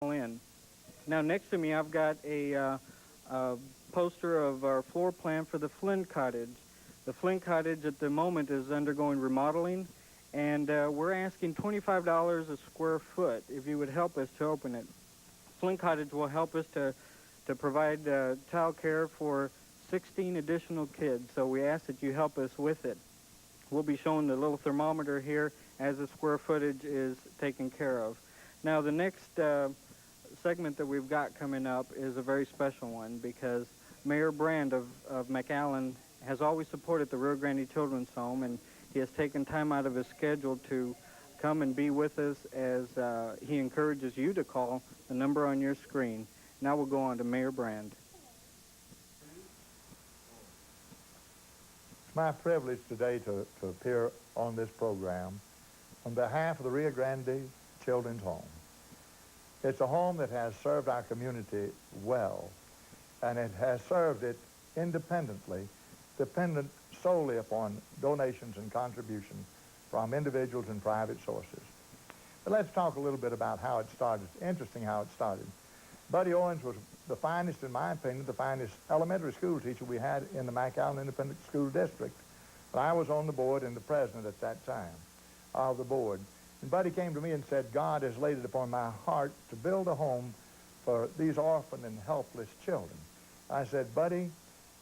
in. Now, next to me, I've got a poster of our floor plan for the Flint Cottage. The Flint Cottage at the moment is undergoing remodeling, and we're asking $25 a square foot if you would help us to open it. Flint Cottage will help us to provide child care for 16 additional kids, so we ask that you help us with it. We'll be showing the little thermometer here as the square footage is taken care of. Now, the next segment that we've got coming up is a very special one because Mayor Brand of McAllen has always supported the Rio Grande Children's Home, and he has taken time out of his schedule to come and be with us as he encourages you to call the number on your screen. Now we'll go on to Mayor Brand. It's my privilege today to appear on this program on behalf of the Rio Grande Children's Home. It's a home that has served our community well, and it has served it independently, dependent solely upon donations and contributions from individuals and private sources. But let's talk a little bit about how it started. It's interesting how it started. Buddy Owens was the finest, in my opinion, the finest elementary school teacher we had in the McAllen Independent School District. But I was on the board and the president at that time of the board. And Buddy came to me and said, God has laid it upon my heart to build a home for these orphan and helpless children. I said, Buddy,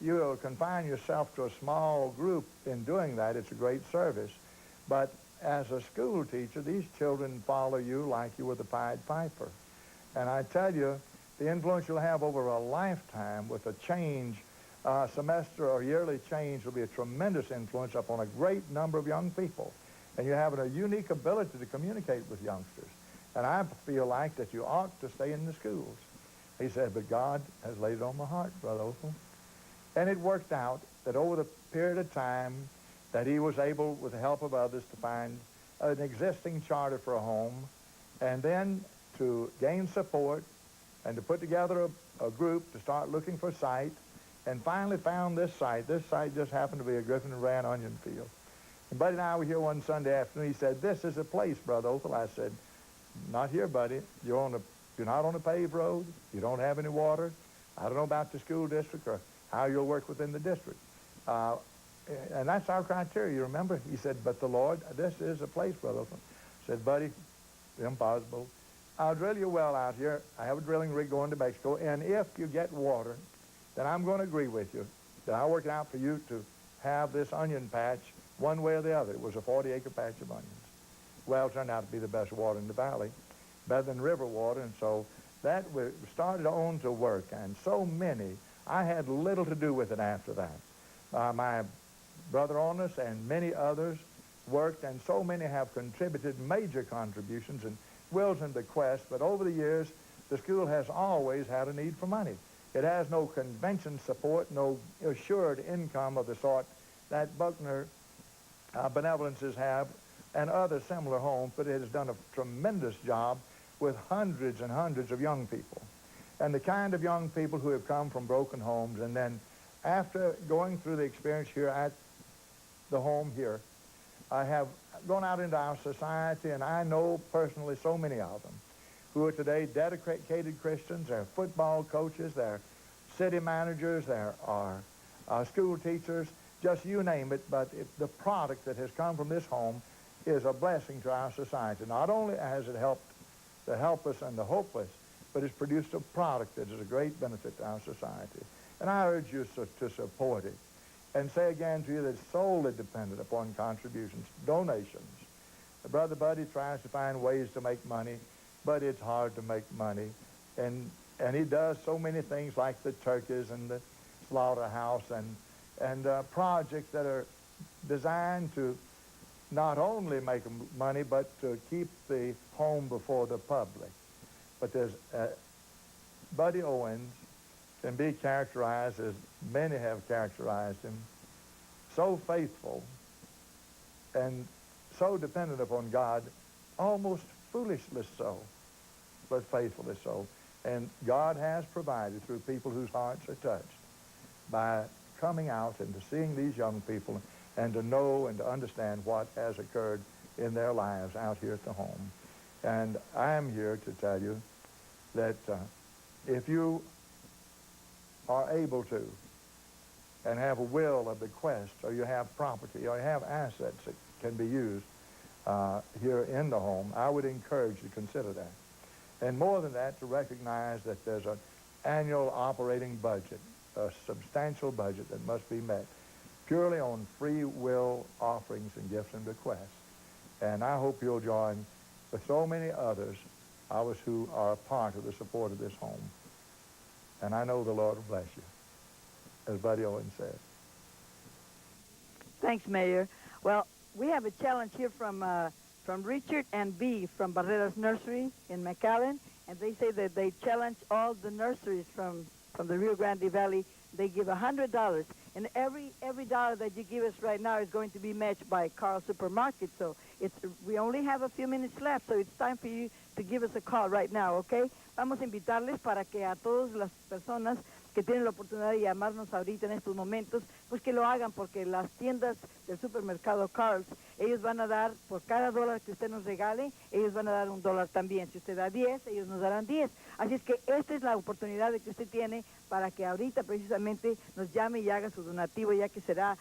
you will confine yourself to a small group in doing that. It's a great service. But as a school teacher, these children follow you like you were the Pied Piper. And I tell you, the influence you'll have over a lifetime with a change, semester or yearly change will be a tremendous influence upon a great number of young people. And you have a unique ability to communicate with youngsters. And I feel like that you ought to stay in the schools. He said, but God has laid it on my heart, Brother Othel. And it worked out that over the period of time that he was able, with the help of others, to find an existing charter for a home, and then to gain support and to put together a group to start looking for a site, and finally found this site. This site just happened to be a Griffin and Rand onion field. And Buddy and I were here one Sunday afternoon. He said, this is a place, Brother Othel. I said, not here, Buddy. You're not on a paved road. You don't have any water. I don't know about the school district or how you'll work within the district. And that's our criteria, you remember? He said, but the Lord, this is a place, Brother Othel. I said, Buddy, impossible. I'll drill you a well out here. I have a drilling rig going to Mexico, and if you get water, then I'm going to agree with you that I'll work it out for you to have this onion patch one way or the other. It was a 40-acre patch of onions. Well, it turned out to be the best water in the valley, better than river water, and so that we started on to work, and so many, I had little to do with it after that. My brother Onus and many others worked, and so many have contributed major contributions and wills and bequests, but over the years, the school has always had a need for money. It has no convention support, no assured income of the sort that Buckner benevolences have and other similar homes, but it has done a tremendous job with hundreds and hundreds of young people. And the kind of young people who have come from broken homes, and then after going through the experience here at the home here, I have gone out into our society, and I know personally so many of them who are today dedicated Christians. They're football coaches, they're city managers, there are school teachers, just you name it, but the product that has come from this home is a blessing to our society. Not only has it helped the helpless and the hopeless, but it's produced a product that is a great benefit to our society. And I urge you to support it. And say again to you that it's solely dependent upon contributions, donations. Brother Buddy tries to find ways to make money, but it's hard to make money. And he does so many things like the turkeys and the slaughterhouse and projects that are designed to not only make money, but to keep the home before the public. But there's Buddy Owens can be characterized as many have characterized him, so faithful and so dependent upon God, almost foolishly so, but faithfully so. And God has provided through people whose hearts are touched by coming out and to seeing these young people and to know and to understand what has occurred in their lives out here at the home. And I am here to tell you that if you are able to and have a will, a bequest, or you have property, or you have assets that can be used here in the home, I would encourage you to consider that. And more than that, to recognize that there's an annual operating budget, a substantial budget that must be met purely on free will offerings and gifts and bequests. And I hope you'll join with so many others, ours who are a part of the support of this home. And I know the Lord will bless you, as Buddy Owen said. Thanks, Mayor. Well, we have a challenge here from Richard and Bee from Barreras Nursery in McAllen, and they say that they challenge all the nurseries from the Rio Grande Valley. They give $100, and every dollar that you give us right now is going to be matched by Carl Supermarket. So we only have a few minutes left, so it's time for you to give us a call right now, okay? Vamos a invitarles para que a todas las personas que tienen la oportunidad de llamarnos ahorita en estos momentos, pues que lo hagan, porque las tiendas del supermercado Carl's, ellos van a dar, por cada dólar que usted nos regale, ellos van a dar $1 también. Si usted da 10, ellos nos darán 10. Así es que esta es la oportunidad que usted tiene para que ahorita precisamente nos llame y haga su donativo, ya que será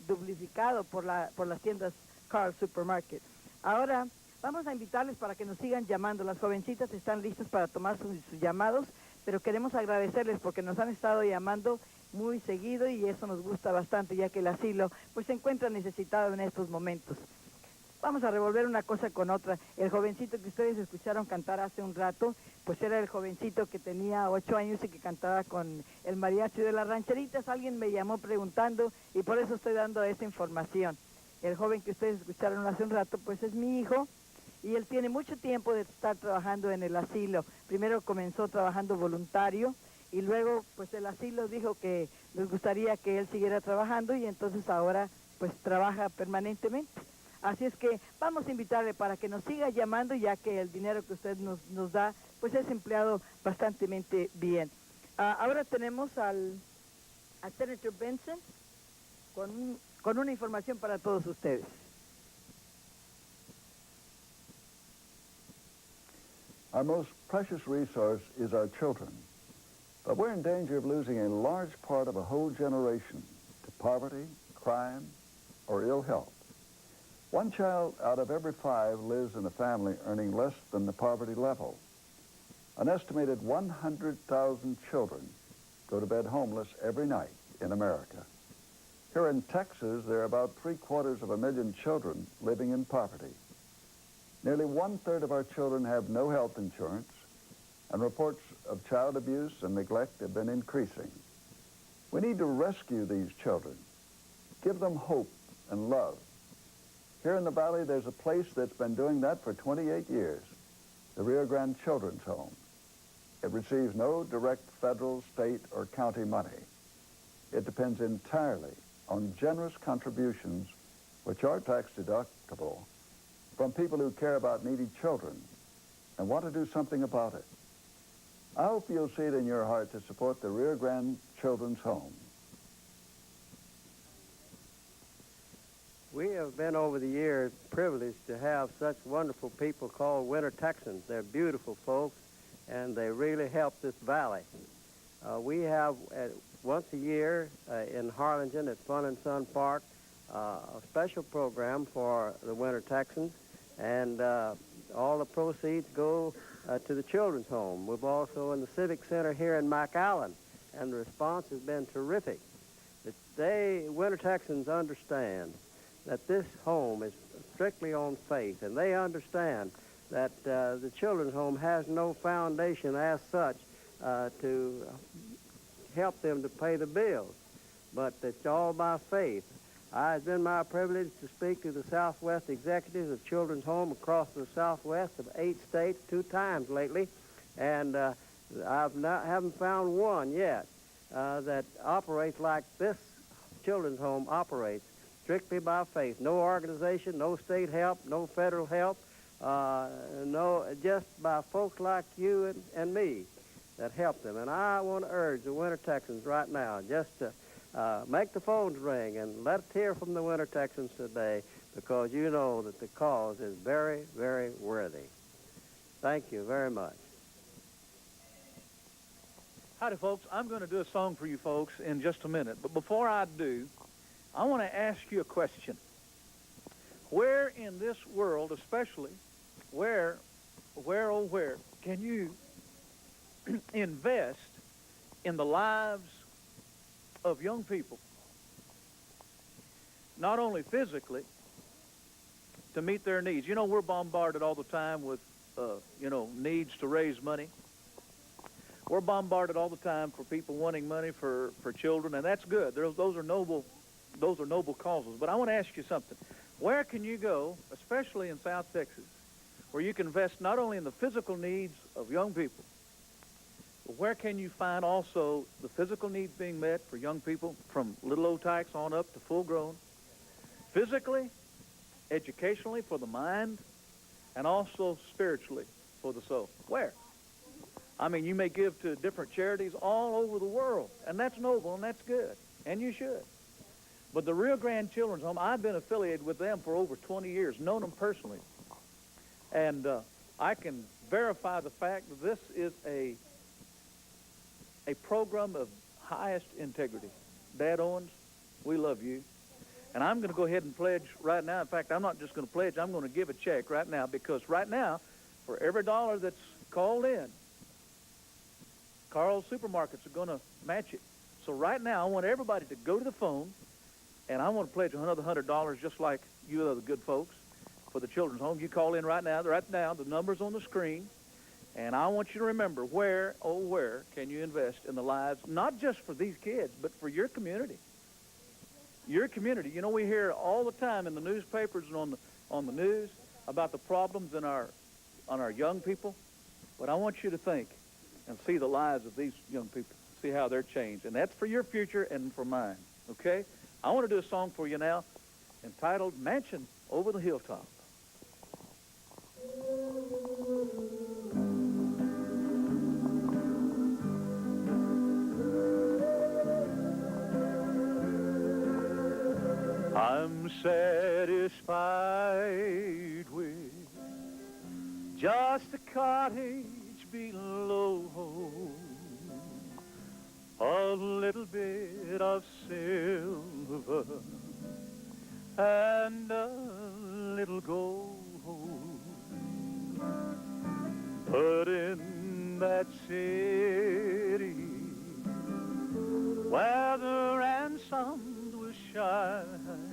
duplificado por las tiendas Carl's Supermarket. Ahora vamos a invitarles para que nos sigan llamando. Las jovencitas están listas para tomar sus llamados, pero queremos agradecerles porque nos han estado llamando muy seguido y eso nos gusta bastante, ya que el asilo pues se encuentra necesitado en estos momentos. Vamos a revolver una cosa con otra. El jovencito que ustedes escucharon cantar hace un rato, pues era el jovencito que tenía 8 años y que cantaba con el mariachi de las rancheritas. Alguien me llamó preguntando y por eso estoy dando esta información. El joven que ustedes escucharon hace un rato, pues es mi hijo, y él tiene mucho tiempo de estar trabajando en el asilo. Primero comenzó trabajando voluntario y luego pues el asilo dijo que les gustaría que él siguiera trabajando y entonces ahora pues trabaja permanentemente. Así es que vamos a invitarle para que nos siga llamando, ya que el dinero que usted nos da pues es empleado bastante bien. Ahora tenemos al Senator Benson con una información para todos ustedes. Our most precious resource is our children, but we're in danger of losing a large part of a whole generation to poverty, crime, or ill health. One child out of every 5 lives in a family earning less than the poverty level. An estimated 100,000 children go to bed homeless every night in America. Here in Texas, there are about 750,000 children living in poverty. Nearly 1/3 of our children have no health insurance, and reports of child abuse and neglect have been increasing. We need to rescue these children, give them hope and love. Here in the Valley, there's a place that's been doing that for 28 years, the Rio Grande Children's Home. It receives no direct federal, state, or county money. It depends entirely on generous contributions, which are tax-deductible, from people who care about needy children and want to do something about it. I hope you'll see it in your heart to support the Rio Grande Children's Home. We have been over the years privileged to have such wonderful people called Winter Texans. They're beautiful folks, and they really help this valley. We have once a year in Harlingen at Fun and Sun Park a special program for the Winter Texans, and all the proceeds go to the Children's Home. We've also in the Civic Center here in McAllen, and the response has been terrific. Winter Texans understand that this home is strictly on faith, and they understand that the Children's Home has no foundation as such to help them to pay the bills, but it's all by faith. It's been my privilege to speak to the Southwest executives of Children's Home across the Southwest of 8 states 2 times lately, and haven't found one yet that operates like this Children's Home operates, strictly by faith. No organization, no state help, no federal help, just by folks like you and me that help them. And I want to urge the Winter Texans right now just to make the phones ring and let's hear from the Winter Texans today, because you know that the cause is very, very worthy. Thank you very much. Howdy, folks. I'm going to do a song for you folks in just a minute. But before I do, I want to ask you a question. Where in this world, especially, where can you invest in the lives of young people? Not only physically, to meet their needs. You know, we're bombarded all the time with, needs to raise money. We're bombarded all the time for people wanting money for children, and that's good. Those are noble causes. But I want to ask you something. Where can you go, especially in South Texas, where you can invest not only in the physical needs of young people, but where can you find also the physical needs being met for young people from little old tykes on up to full grown, physically, educationally for the mind, and also spiritually for the soul? Where? I mean, you may give to different charities all over the world, and that's noble, and that's good, and you should. But the Rio Grande Children's Home, I've been affiliated with them for over 20 years, known them personally. And I can verify the fact that this is a program of highest integrity. Dad Owens, we love you. And I'm going to go ahead and pledge right now. In fact, I'm not just going to pledge, I'm going to give a check right now, because right now, for every dollar that's called in, Carl's Supermarkets are going to match it. So right now, I want everybody to go to the phone, and I want to pledge another $100 just like you other good folks for the Children's Home. You call in right now, the number's on the screen, and I want you to remember where can you invest in the lives, not just for these kids, but for your community. Your community. You know, we hear all the time in the newspapers and on the news about the problems on our young people, but I want you to think and see the lives of these young people, see how they're changed. And that's for your future and for mine, okay? I want to do a song for you now entitled Mansion Over the Hilltop. I'm satisfied with just a cottage below, a little bit of silver and a little gold. But in that city where the ransomed will shine,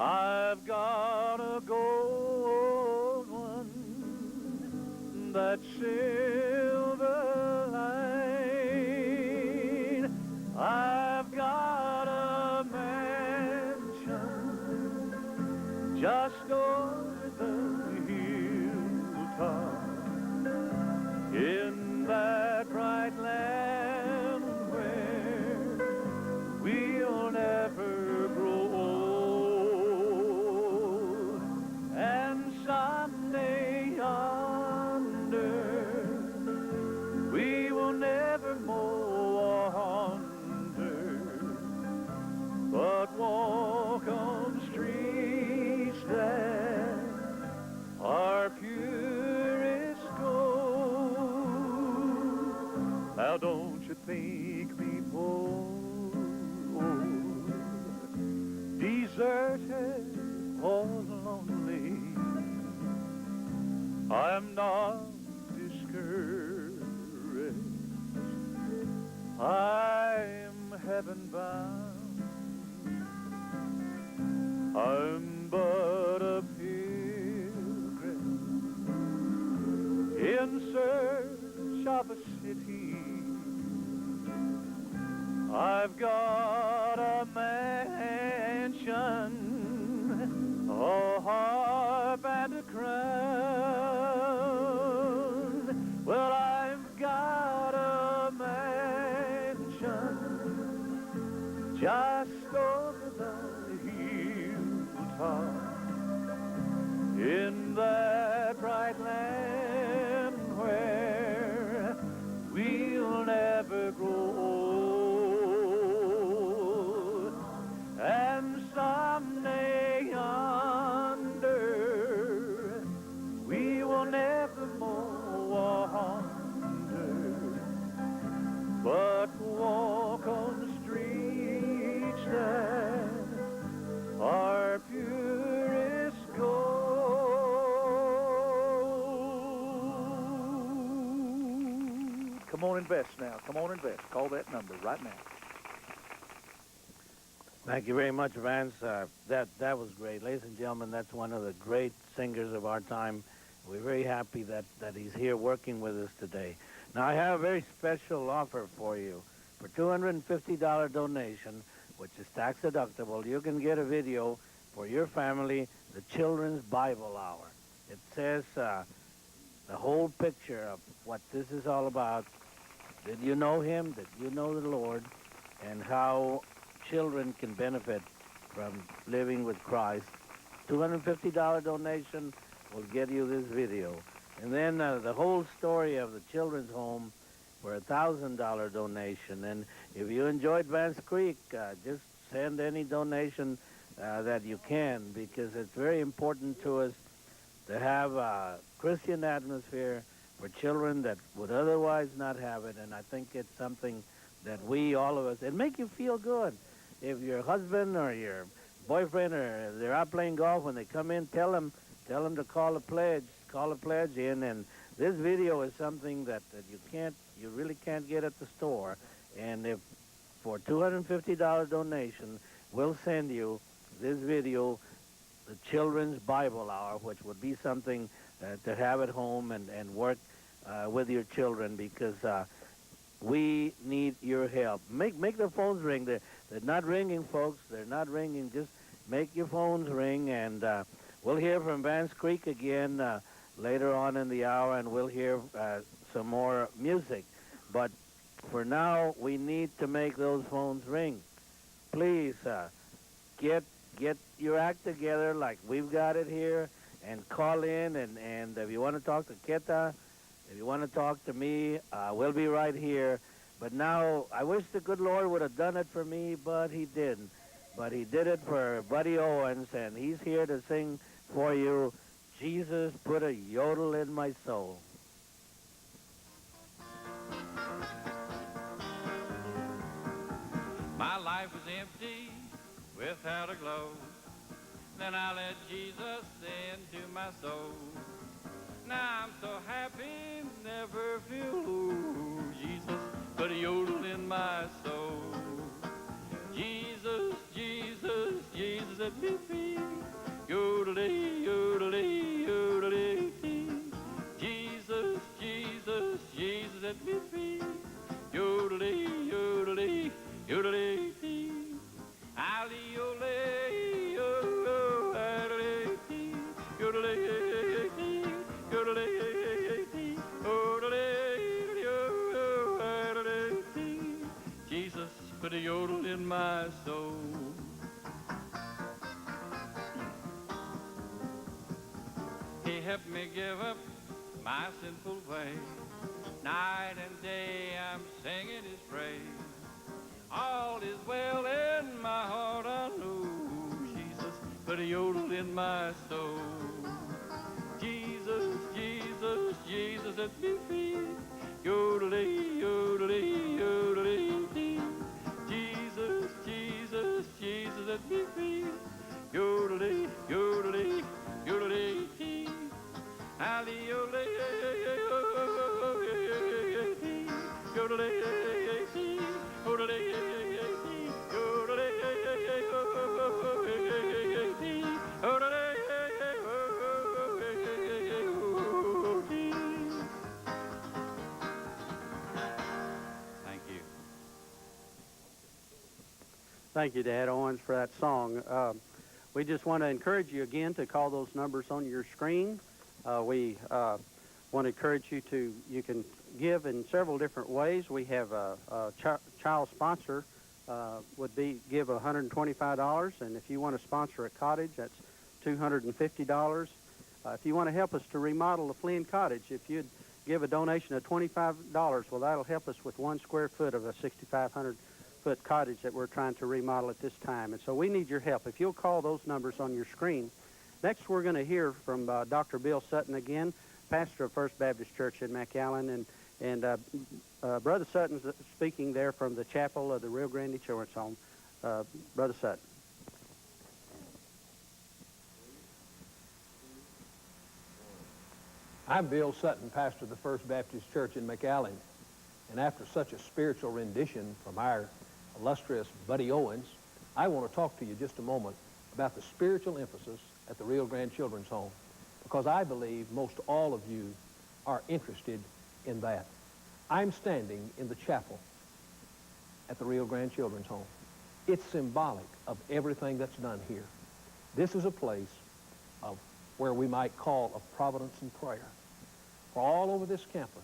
I've got a gold one, that silver line. I've got a mansion just over the hilltop in that bright land where we'll never grow old, and someday we will never more wander, but walk on streets that are purest gold. Now don't you think me bold, deserted or lonely, I'm not discouraged. I'm heaven bound. I'm but a pilgrim in search of a city. I've got a mansion, a harp and a crown. Well, I've got a mansion just over the hilltop in that bright land where we'll never grow old. Come on, invest now. Come on, invest. Call that number right now. Thank you very much, Vance. That was great. Ladies and gentlemen, that's one of the great singers of our time. We're very happy that he's here working with us today. Now, I have a very special offer for you. For $250 donation, which is tax deductible, you can get a video for your family, the Children's Bible Hour. It says the whole picture of what this is all about. Did you know him? Did you know the Lord? And how children can benefit from living with Christ. $250 donation will get you this video. And then the whole story of the children's home for a $1,000 donation. And if you enjoyed Vance Creek, just send any donation that you can, because it's very important to us to have a Christian atmosphere for children that would otherwise not have it. And I think it's something that we, all of us, it make you feel good. If your husband or your boyfriend or they're out playing golf, when they come in, tell them to call a pledge in. And this video is something that you really can't get at the store. And if for $250 donation, we'll send you this video, the Children's Bible Hour, which would be something to have at home and work with your children, because we need your help. Make the phones ring. They're not ringing, folks. They're not ringing. Just make your phones ring, and we'll hear from Vance Creek again later on in the hour, and we'll hear some more music. But for now, we need to make those phones ring. Please get your act together like we've got it here, and call in. And if you want to talk to Keta, if you want to talk to me, we'll be right here. But now, I wish the good Lord would have done it for me, but he didn't. But he did it for Buddy Owens, and he's here to sing for you, Jesus Put a Yodel in My Soul. My life was empty without a glow. Then I let Jesus into my soul. Now I'm so happy, never feel low. Jesus put a yodel in my soul. Jesus, Jesus, Jesus set me free. Yodelay, yodelay, yodelay. Jesus, Jesus, Jesus set me free. Yodelay, yodelay, yodelay. Ali-olay, oh, yodelay, yodelay, yodelay, yodelay. Jesus put a yodel in my soul. He helped me give up my sinful way. Night and day I'm singing his praise. All is well in my heart, I know. Jesus put a yodel in my soul. Jesus, Jesus, Jesus set me free. Yodelay, yodelay, yodelay. Jesus, Jesus, Jesus set me free. Yodelay, yodelay, yodelay. Ali-olay, yodelay, yodelay. Thank you, Dad Owens, for that song. We just want to encourage you again to call those numbers on your screen. We want to encourage you can give in several different ways. We have a child sponsor give $125, and if you want to sponsor a cottage, that's $250. If you want to help us to remodel the Flynn Cottage, if you'd give a donation of $25, well, that'll help us with 1 square foot of a 6,500-foot cottage that we're trying to remodel at this time. And so we need your help. If you'll call those numbers on your screen. Next, we're going to hear from Dr. Bill Sutton again, pastor of First Baptist Church in McAllen, and Brother Sutton's speaking there from the chapel of the Rio Grande Children's Home. Brother Sutton. I'm Bill Sutton, pastor of the First Baptist Church in McAllen. And after such a spiritual rendition from our illustrious Buddy Owens, I want to talk to you just a moment about the spiritual emphasis at the Rio Grande Children's Home, because I believe most all of you are interested in that. I'm standing in the chapel at the Rio Grande Children's Home. It's symbolic of everything that's done here. This is a place of where we might call of providence and prayer. For all over this campus,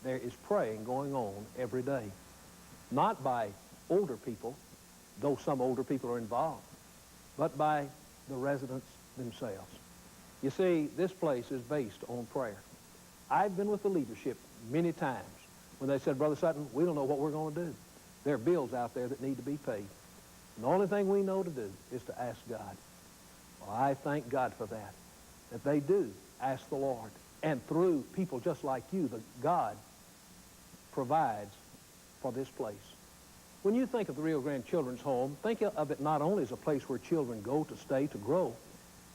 there is praying going on every day. Not by older people, though some older people are involved, but by the residents themselves. You see, this place is based on prayer. I've been with the leadership many times when they said, Brother Sutton, we don't know what we're going to do. There are bills out there that need to be paid. And the only thing we know to do is to ask God. Well, I thank God for that they do ask the Lord. And through people just like you, that God provides for this place. When you think of the Rio Grande Children's Home, think of it not only as a place where children go to stay to grow,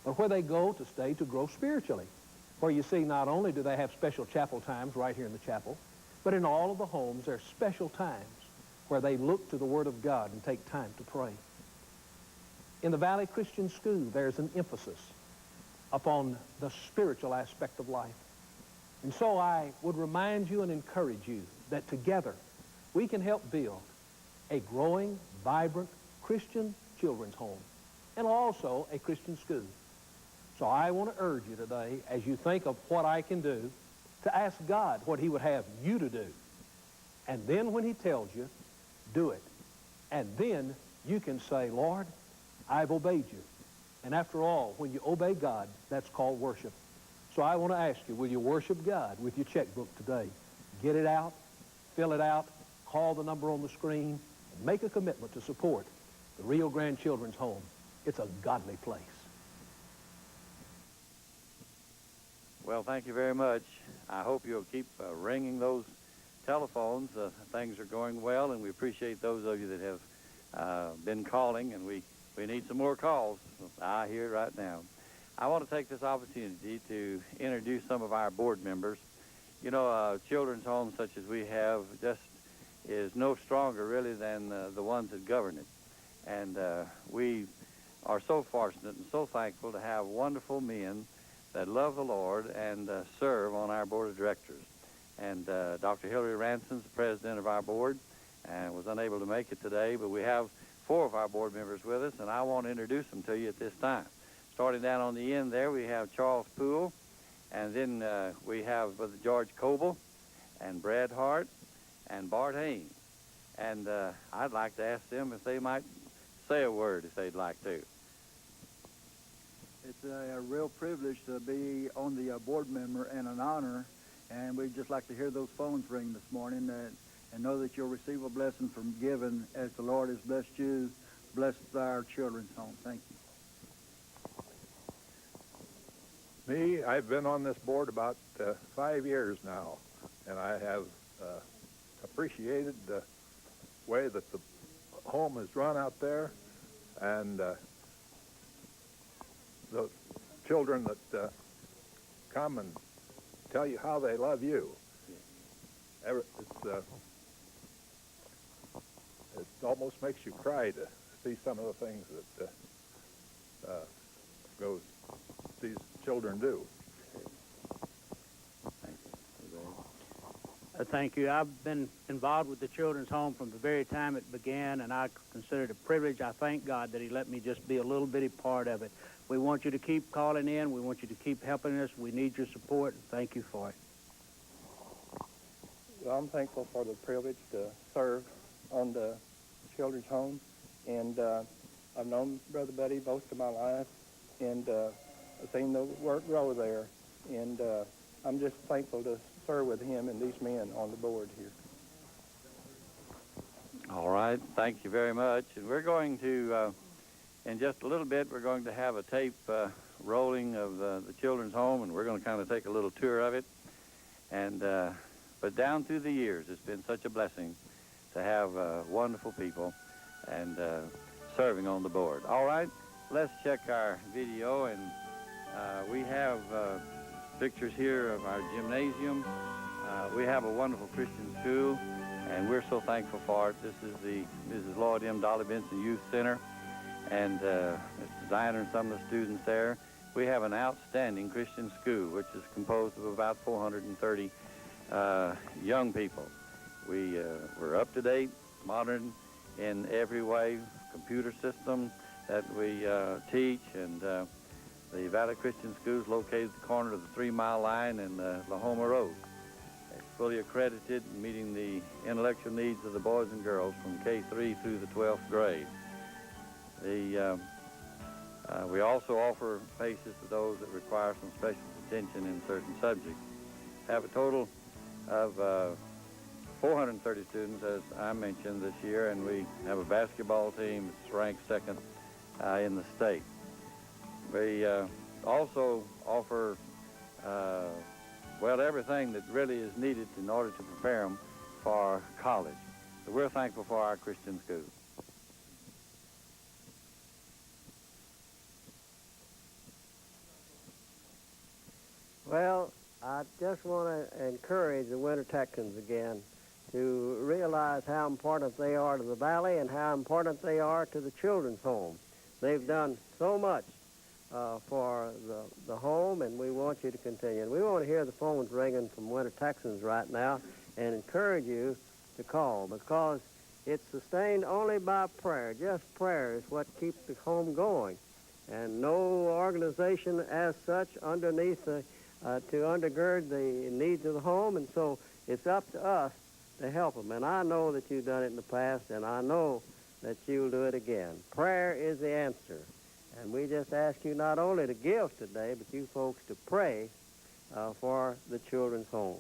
but where they go to stay to grow spiritually. Where you see not only do they have special chapel times right here in the chapel, but in all of the homes there are special times where they look to the Word of God and take time to pray. In the Valley Christian School, there's an emphasis upon the spiritual aspect of life. And so I would remind you and encourage you that together we can help build a growing, vibrant Christian children's home and also a Christian school. So I want to urge you today, as you think of what I can do, to ask God what he would have you to do. And then when he tells you, do it. And then you can say, Lord, I've obeyed you. And after all, when you obey God, that's called worship. So I want to ask you, will you worship God with your checkbook today? Get it out, fill it out, call the number on the screen, and make a commitment to support the Rio Grande Children's Home. It's a godly place. Well, thank you very much. I hope you'll keep ringing those telephones. Things are going well, and we appreciate those of you that have been calling, and we need some more calls. I hear it right now. I want to take this opportunity to introduce some of our board members. You know, a children's home such as we have just is no stronger, really, than the ones that govern it. And we are so fortunate and so thankful to have wonderful men that love the Lord and serve on our board of directors. And Dr. Hillary Ranson's the president of our board and was unable to make it today, but we have 4 of our board members with us, and I want to introduce them to you at this time. Starting down on the end there, we have Charles Poole, and then we have George Coble, and Brad Hart, and Bart Haynes. And I'd like to ask them if they might say a word if they'd like to. It's a real privilege to be on the board member and an honor, and we'd just like to hear those phones ring this morning and know that you'll receive a blessing from giving as the Lord has blessed you, blessed our children's home. Thank you. Me, I've been on this board about 5 years now, and I have appreciated the way that the home is run out there, and the children that come and tell you how they love you. It almost makes you cry to see some of the things that these children do. Thank you. I've been involved with the Children's Home from the very time it began, and I consider it a privilege. I thank God that he let me just be a little bitty part of it. We want you to keep calling in. We want you to keep helping us. We need your support, and thank you for it. Well, I'm thankful for the privilege to serve on the Children's Home, and I've known Brother Buddy most of my life, and I've seen the work grow there, and I'm just thankful to serve with him and these men on the board here. All right, thank you very much. And we're going to, in just a little bit, we're going to have a tape rolling of the Children's Home, and we're going to kind of take a little tour of it. And but down through the years, it's been such a blessing to have wonderful people and serving on the board. All right, let's check our video, and we have pictures here of our gymnasium, We have a wonderful Christian school, and we're so thankful for it. This is the Mrs. Lloyd M. Dolly Benson Youth Center, and Mr. Ziner and some of the students there. We have an outstanding Christian school, which is composed of about 430 young people. We're up to date, modern in every way, computer system that we teach, and the Valley Christian School is located at the corner of the 3 Mile Line and Lahoma Road. It's fully accredited, meeting the intellectual needs of the boys and girls from K3 through the 12th grade. We also offer PACES to those that require some special attention in certain subjects. Have a total of 430 students, as I mentioned, this year, and we have a basketball team that's ranked second in the state. We also offer, well, everything that really is needed in order to prepare them for college. So we're thankful for our Christian school. Well, I just want to encourage the Winter Texans again to realize how important they are to the Valley and how important they are to the children's home. They've done so much for the home, and we want you to continue. And we want to hear the phones ringing from Winter Texans right now and encourage you to call, because it's sustained only by prayer. Just prayer is what keeps the home going, and no organization as such underneath to undergird the needs of the home, and so it's up to us to help them. And I know that you've done it in the past, and I know that you'll do it again. Prayer is the answer. And we just ask you not only to give today, but you folks to pray for the children's home.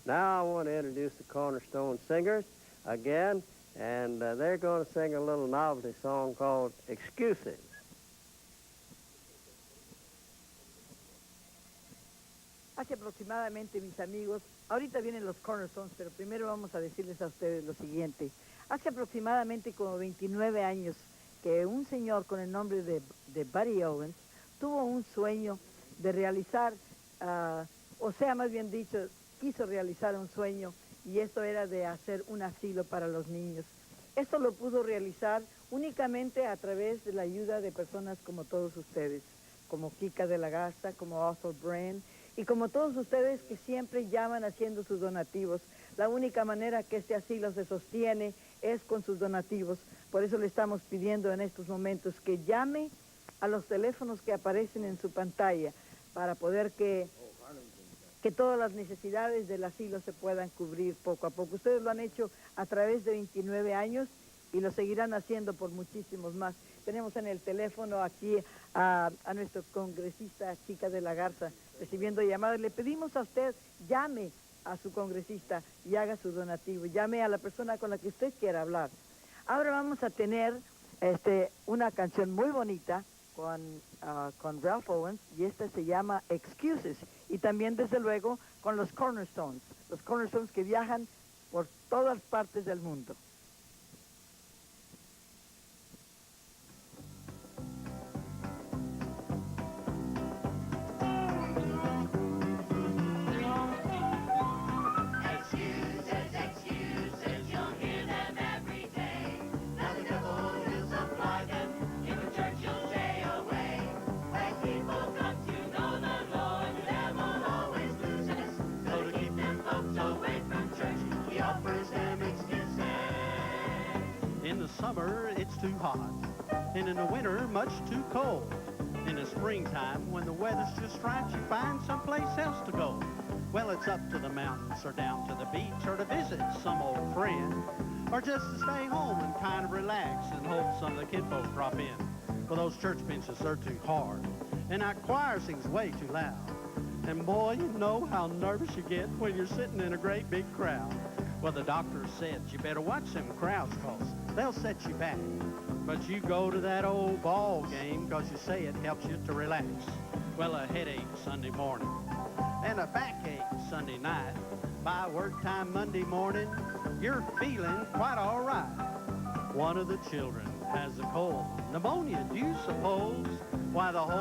Now I want to introduce the Cornerstone Singers again, and they're going to sing a little novelty song called Excuses. Hace aproximadamente, mis amigos, ahorita vienen los Cornerstones, pero primero vamos a decirles a ustedes lo siguiente. Hace aproximadamente como 29 años que un señor con el nombre de Buddy Owens tuvo un sueño de realizar, o sea, más bien dicho, quiso realizar un sueño, y esto era de hacer un asilo para los niños. Esto lo pudo realizar únicamente a través de la ayuda de personas como todos ustedes, como Kika de la Garza, como Arthur Brand, y como todos ustedes que siempre llaman haciendo sus donativos. La única manera que este asilo se sostiene es con sus donativos. Por eso le estamos pidiendo en estos momentos que llame a los teléfonos que aparecen en su pantalla para poder que todas las necesidades del asilo se puedan cubrir poco a poco. Ustedes lo han hecho a través de 29 años y lo seguirán haciendo por muchísimos más. Tenemos en el teléfono aquí a nuestro congresista Chica de la Garza recibiendo llamadas. Le pedimos a usted, llame a su congresista y haga su donativo. Llame a la persona con la que usted quiera hablar. Ahora vamos a tener una canción muy bonita con Ralph Owens, y esta se llama Excuses. Y también, desde luego, con los Cornerstones que viajan por todas partes del mundo. Summer, it's too hot, and in the winter, much too cold. In the springtime, when the weather's just right, you find someplace else to go. Well, it's up to the mountains, or down to the beach, or to visit some old friend, or just to stay home and kind of relax and hope some of the kinfolk drop in. Well, those church benches are too hard, and that choir sings way too loud. And boy, you know how nervous you get when you're sitting in a great big crowd. Well, the doctor said you better watch them crowds, 'cause they'll set you back. But you go to that old ball game 'cause you say it helps you to relax. Well, a headache Sunday morning and a backache Sunday night. By work time Monday morning, you're feeling quite all right. One of the children has a cold. Pneumonia, do you suppose? Why, the whole